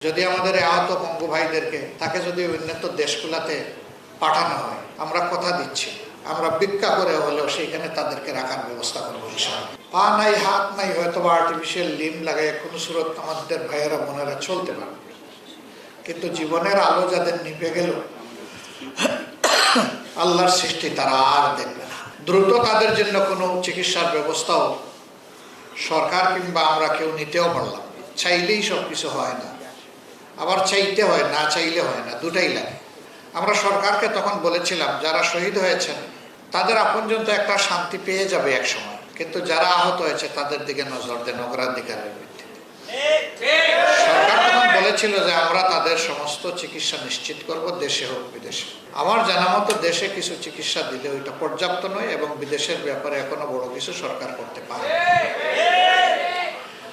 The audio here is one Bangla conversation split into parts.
যদি আমাদের আহত পঙ্গু ভাইদেরকে তাকে যদি উন্নত দেশগুলোতে পাঠানো হয়, আমরা কথা দিচ্ছি আমরা ভিক্ষা করে হলেও সেইখানে তাদেরকে রাখার ব্যবস্থা করবো। পা নাই হাত নাই, হয়তো বা আর্টিফিশিয়াল লিম লাগায় কোনো সুরত আমাদের ভাইয়েরা বোনেরা চলতে পারবে, কিন্তু জীবনের আলো যাদের নিভে গেল আল্লাহর সৃষ্টি তারা আর দেখবে না। দ্রুত তাদের জন্য কোনো চিকিৎসার ব্যবস্থাও সরকার কিংবা আমরা কেউ নিতেও পারলাম। চাইলেই সব কিছু হয় না, আবার চাইতে হয়, না চাইলে হয় না, দুটাই লাগে। আমরা সরকারকে তখন বলেছিলাম যারা শহীদ হয়েছেন তাদের আপনজন তো একটা শান্তি পেয়ে যাবে এক সময়, কিন্তু যারা আহত হয়েছে তাদের দিকে নজর দেন অগ্রাধিকারের ভিত্তিতে। সরকার তখন বলেছিল যে আমরা তাদের সমস্ত চিকিৎসা নিশ্চিত করব, দেশে হোক বিদেশে। আমার জানা মতো দেশে কিছু চিকিৎসা দিলে ওইটা পর্যাপ্ত নয়, এবং বিদেশের ব্যাপারে এখনো বড় কিছু সরকার করতে পারে।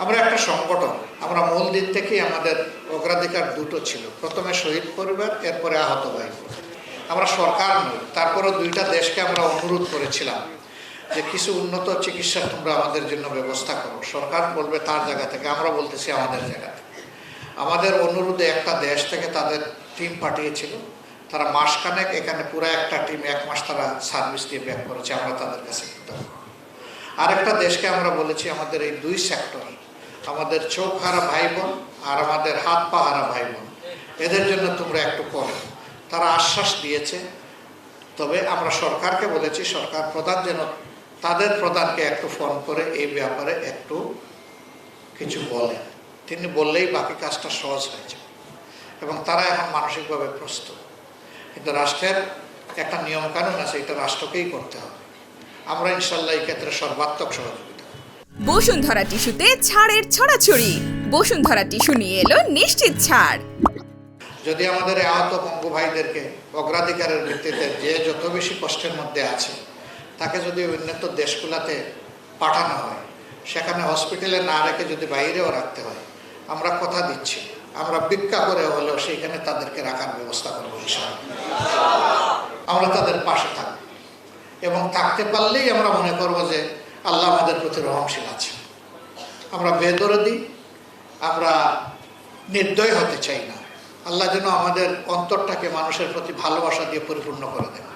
আমরা একটা সংগঠন, আমরা মূল দিক থেকেই আমাদের অগ্রাধিকার দুটো ছিল, প্রথমে শহীদ পরিবার, এরপরে আহত ভাই। আমরা সরকার নই, তারপরে দুইটা দেশকে আমরা অনুরোধ করেছিলাম যে কিছু উন্নত চিকিৎসা তোমরা আমাদের জন্য ব্যবস্থা করো। সরকার বলবে তার জায়গা থেকে, আমরা বলতেছি আমাদের জায়গা থেকে। আমাদের অনুরোধে একটা দেশ থেকে তাদের টিম পাঠিয়েছিল, তারা মাসখানেক এখানে পুরো একটা টিম 1 মাস তারা সার্ভিস দিয়ে ব্যাক করেছে, আমরা তাদের কাছে কৃতজ্ঞ। আরেকটা দেশকে আমরা বলেছি আমাদের এই দুই সেক্টর, আমাদের চোখ হারা ভাই বোন আর আমাদের হাত পা হারা ভাই বোন, এদের জন্য তোমরা একটু করো। তারা আশ্বাস দিয়েছে। তবে আমরা সরকারকে বলেছি সরকার প্রধান যেন তাদের প্রধানকে একটু ফোন করে এই ব্যাপারে একটু কিছু বলেন। তিনি বললেই বাকি কাজটা সহজ হয়ে যাবে, এবং তারা এখন মানসিকভাবে প্রস্তুত। কিন্তু রাষ্ট্রের একটা নিয়মকানুন আছে, এটা রাষ্ট্রকেই করতে হবে। আমরা ইনশাল্লাহ এই ক্ষেত্রে সর্বাত্মক সহযোগিতা। বসুন্ধরা টিস্যুতে ছাড়ের ছড়াছড়ি। বসুন্ধরা টিস্যু নিয়ে এলো নিশ্চিত ছাড়। যদি আমাদের আহত পঙ্গু ভাইদেরকে অগ্রাধিকারের ভিত্তিতে যে যত বেশি কষ্টের মধ্যে আছে তাকে যদি উন্নত দেশগুলোতে পাঠানো হয়, সেখানে হসপিটালে না রেখে যদি বাইরেও রাখতে হয়, আমরা কথা দিচ্ছি আমরা ভিক্ষা করে হলেও সেইখানে তাদেরকে রাখার ব্যবস্থা করবো। আমরা তাদের পাশে থাকবো, এবং থাকতে পারলেই আমরা মনে করবো যে আল্লাহ আমাদের প্রতি রহমশীল আছে। আমরা বেদরদি, আমরা নির্দয় হতে চাই না। আল্লাহ যেন আমাদের অন্তরটাকে মানুষের প্রতি ভালোবাসা দিয়ে পরিপূর্ণ করে দেন।